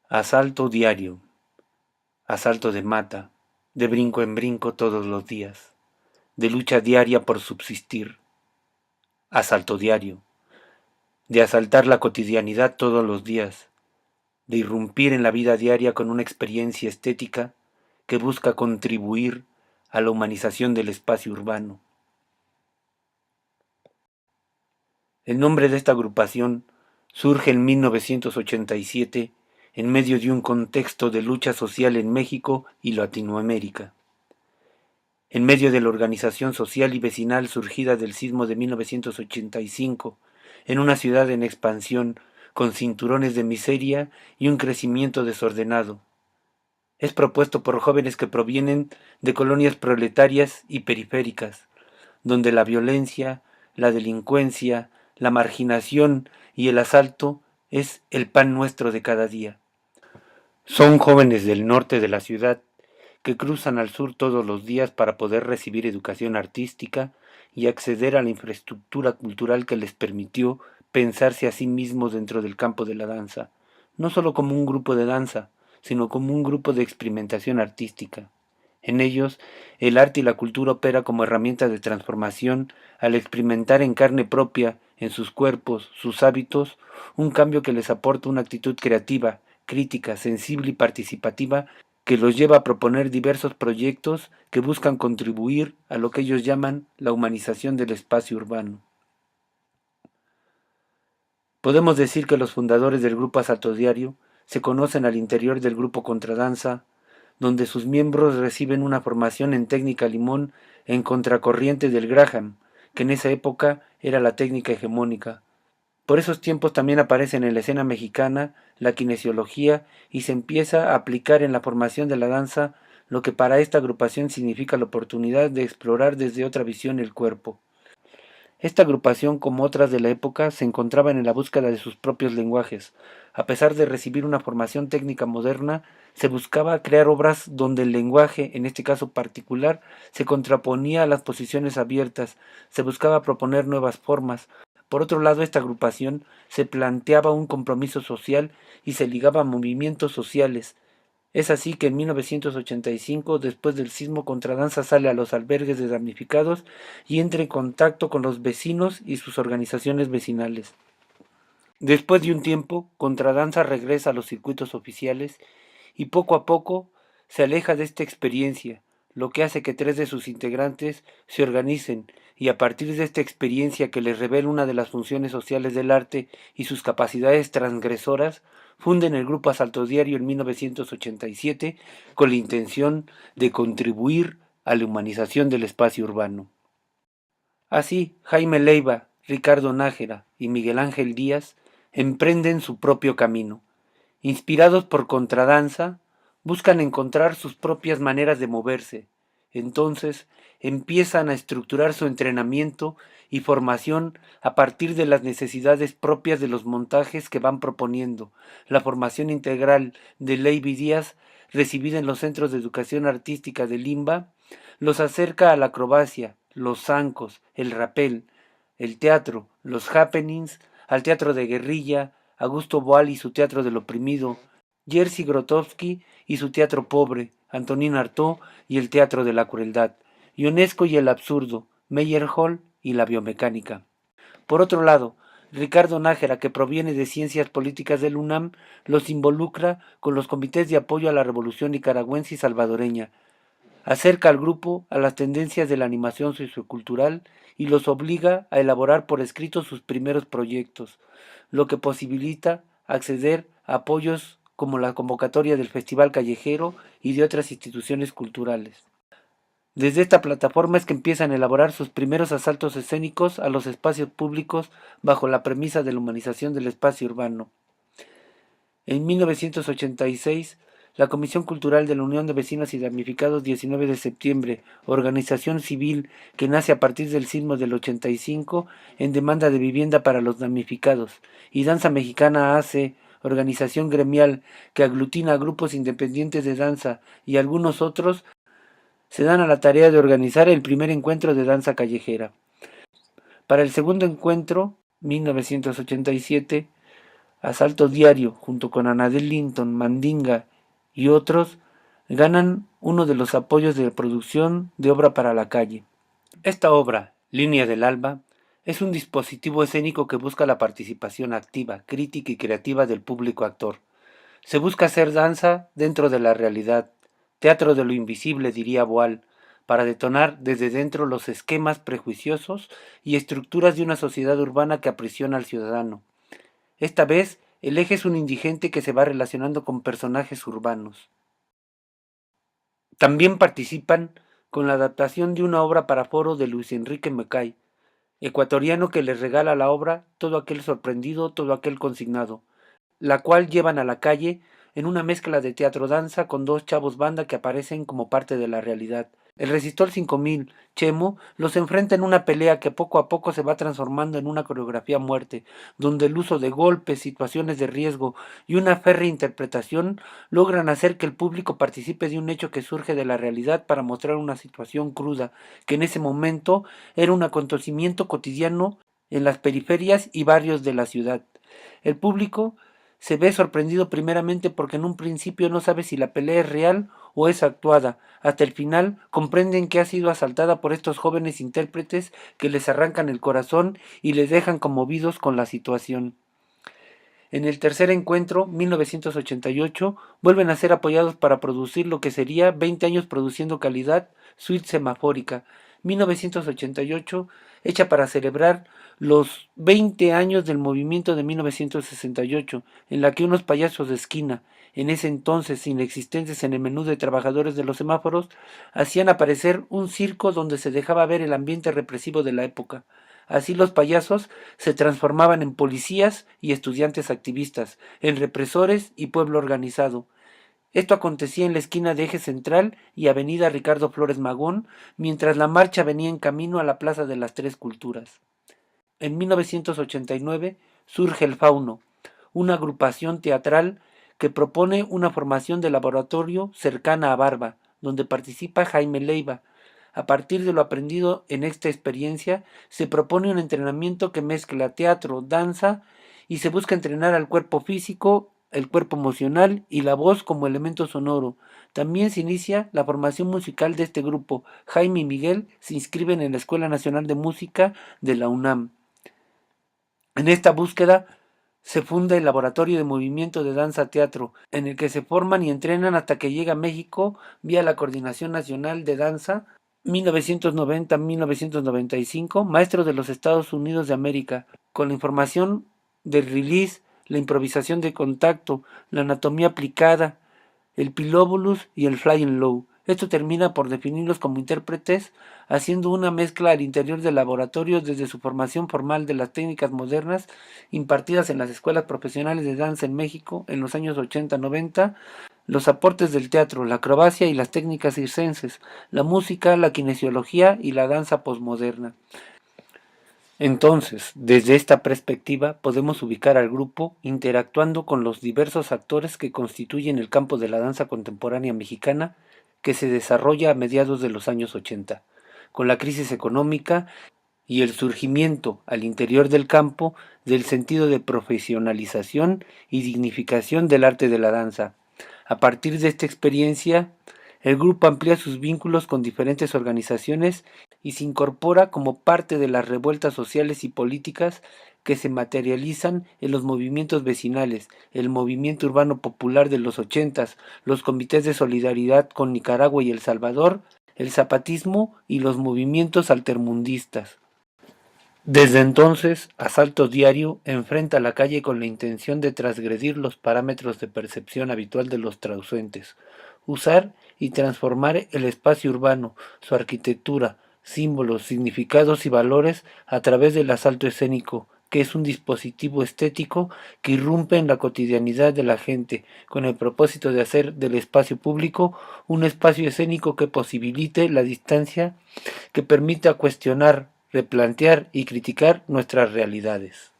Asalto diario, asalto de mata, de brinco en brinco todos los días, de lucha diaria por subsistir. Asalto diario, de asaltar la cotidianidad todos los días, de irrumpir en la vida diaria con una experiencia estética que busca contribuir a la humanización del espacio urbano. El nombre de esta agrupación surge en 1987 en medio de un contexto de lucha social en México y Latinoamérica. En medio de la organización social y vecinal surgida del sismo de 1985, en una ciudad en expansión, con cinturones de miseria y un crecimiento desordenado. Es propuesto por jóvenes que provienen de colonias proletarias y periféricas, donde la violencia, la delincuencia, la marginación y el asalto es el pan nuestro de cada día. Son jóvenes del norte de la ciudad que cruzan al sur todos los días para poder recibir educación artística y acceder a la infraestructura cultural que les permitió pensarse a sí mismos dentro del campo de la danza, no solo como un grupo de danza, sino como un grupo de experimentación artística. En ellos, el arte y la cultura opera como herramientas de transformación al experimentar en carne propia, en sus cuerpos, sus hábitos, un cambio que les aporta una actitud creativa, crítica, sensible y participativa que los lleva a proponer diversos proyectos que buscan contribuir a lo que ellos llaman la humanización del espacio urbano. Podemos decir que los fundadores del grupo Asalto Diario se conocen al interior del grupo Contradanza, donde sus miembros reciben una formación en técnica limón en contracorriente del Graham, que en esa época era la técnica hegemónica. Por esos tiempos también aparece en la escena mexicana la kinesiología y se empieza a aplicar en la formación de la danza lo que para esta agrupación significa la oportunidad de explorar desde otra visión el cuerpo. Esta agrupación, como otras de la época, se encontraban en la búsqueda de sus propios lenguajes. A pesar de recibir una formación técnica moderna, se buscaba crear obras donde el lenguaje, en este caso particular, se contraponía a las posiciones abiertas, se buscaba proponer nuevas formas. Por otro lado, esta agrupación se planteaba un compromiso social y se ligaba a movimientos sociales. Es así que en 1985, después del sismo, Contradanza sale a los albergues de damnificados y entra en contacto con los vecinos y sus organizaciones vecinales. Después de un tiempo, Contradanza regresa a los circuitos oficiales y poco a poco se aleja de esta experiencia, lo que hace que tres de sus integrantes se organicen y a partir de esta experiencia que les revela una de las funciones sociales del arte y sus capacidades transgresoras, funden el grupo Asalto Diario en 1987 con la intención de contribuir a la humanización del espacio urbano. Así, Jaime Leiva, Ricardo Nájera y Miguel Ángel Díaz emprenden su propio camino. Inspirados por Contradanza, buscan encontrar sus propias maneras de moverse. Entonces, empiezan a estructurar su entrenamiento y formación a partir de las necesidades propias de los montajes que van proponiendo. La formación integral de Leiva y Díaz, recibida en los centros de educación artística de Limba, los acerca a la acrobacia, los zancos, el rapel, el teatro, los happenings, al teatro de guerrilla, Augusto Boal y su teatro del oprimido, Jerzy Grotowski y su teatro pobre, Antonín Artaud y el teatro de la crueldad, Ionesco y el absurdo, Meyerhold y la biomecánica. Por otro lado, Ricardo Nájera, que proviene de Ciencias Políticas del UNAM, los involucra con los comités de apoyo a la revolución nicaragüense y salvadoreña, acerca al grupo a las tendencias de la animación sociocultural y los obliga a elaborar por escrito sus primeros proyectos, lo que posibilita acceder a apoyos como la convocatoria del Festival Callejero y de otras instituciones culturales. Desde esta plataforma es que empiezan a elaborar sus primeros asaltos escénicos a los espacios públicos bajo la premisa de la humanización del espacio urbano. En 1986, la Comisión Cultural de la Unión de Vecinos y Damnificados 19 de septiembre, organización civil que nace a partir del sismo del 85 en demanda de vivienda para los damnificados, y Danza Mexicana AC, organización gremial que aglutina a grupos independientes de danza y algunos otros, se dan a la tarea de organizar el primer encuentro de danza callejera. Para el segundo encuentro, 1987, Asalto Diario, junto con Anadel Linton, Mandinga y otros, ganan uno de los apoyos de producción de Obra para la Calle. Esta obra, Línea del Alba, es un dispositivo escénico que busca la participación activa, crítica y creativa del público actor. Se busca hacer danza dentro de la realidad, teatro de lo invisible, diría Boal, para detonar desde dentro los esquemas prejuiciosos y estructuras de una sociedad urbana que aprisiona al ciudadano. Esta vez, el eje es un indigente que se va relacionando con personajes urbanos. También participan con la adaptación de una obra para foro de Luis Enrique Mecay, ecuatoriano que les regala la obra Todo aquel sorprendido, todo aquel consignado, la cual llevan a la calle en una mezcla de teatro-danza con dos chavos banda que aparecen como parte de la realidad. El Resistol 5000, Chemo, los enfrenta en una pelea que poco a poco se va transformando en una coreografía a muerte, donde el uso de golpes, situaciones de riesgo y una férrea interpretación logran hacer que el público participe de un hecho que surge de la realidad para mostrar una situación cruda, que en ese momento era un acontecimiento cotidiano en las periferias y barrios de la ciudad. El público se ve sorprendido primeramente porque en un principio no sabe si la pelea es real o es actuada. Hasta el final comprenden que ha sido asaltada por estos jóvenes intérpretes que les arrancan el corazón y les dejan conmovidos con la situación. En el tercer encuentro, 1988, vuelven a ser apoyados para producir lo que sería 20 años produciendo calidad, Suite Semafórica, 1988, hecha para celebrar los 20 años del movimiento de 1968, en la que unos payasos de esquina, en ese entonces inexistentes en el menú de trabajadores de los semáforos, hacían aparecer un circo donde se dejaba ver el ambiente represivo de la época. Así los payasos se transformaban en policías y estudiantes activistas, en represores y pueblo organizado. Esto acontecía en la esquina de Eje Central y Avenida Ricardo Flores Magón, mientras la marcha venía en camino a la Plaza de las Tres Culturas. En 1989 surge El Fauno, una agrupación teatral que propone una formación de laboratorio cercana a Barba, donde participa Jaime Leiva. A partir de lo aprendido en esta experiencia, se propone un entrenamiento que mezcla teatro, danza y se busca entrenar al cuerpo físico, el cuerpo emocional y la voz como elemento sonoro. También se inicia la formación musical de este grupo. Jaime y Miguel se inscriben en la Escuela Nacional de Música de la UNAM. En esta búsqueda se funda el Laboratorio de Movimiento de Danza Teatro, en el que se forman y entrenan hasta que llega a México vía la Coordinación Nacional de Danza 1990-1995, maestros de los Estados Unidos de América, con la información del release, la improvisación de contacto, la anatomía aplicada, el pilóbulus y el flying low. Esto termina por definirlos como intérpretes, haciendo una mezcla al interior del laboratorio desde su formación formal de las técnicas modernas impartidas en las escuelas profesionales de danza en México en los años 80-90, los aportes del teatro, la acrobacia y las técnicas circenses, la música, la kinesiología y la danza posmoderna. Entonces, desde esta perspectiva, podemos ubicar al grupo interactuando con los diversos actores que constituyen el campo de la danza contemporánea mexicana que se desarrolla a mediados de los años 80, con la crisis económica y el surgimiento al interior del campo del sentido de profesionalización y dignificación del arte de la danza. A partir de esta experiencia, el grupo amplía sus vínculos con diferentes organizaciones y se incorpora como parte de las revueltas sociales y políticas que se materializan en los movimientos vecinales, el movimiento urbano popular de los 80s, los comités de solidaridad con Nicaragua y El Salvador, el zapatismo y los movimientos altermundistas. Desde entonces, Asalto Diario enfrenta la calle con la intención de transgredir los parámetros de percepción habitual de los transeúntes, usar y transformar el espacio urbano, su arquitectura, símbolos, significados y valores a través del asalto escénico, que es un dispositivo estético que irrumpe en la cotidianidad de la gente, con el propósito de hacer del espacio público un espacio escénico que posibilite la distancia, que permita cuestionar, replantear y criticar nuestras realidades.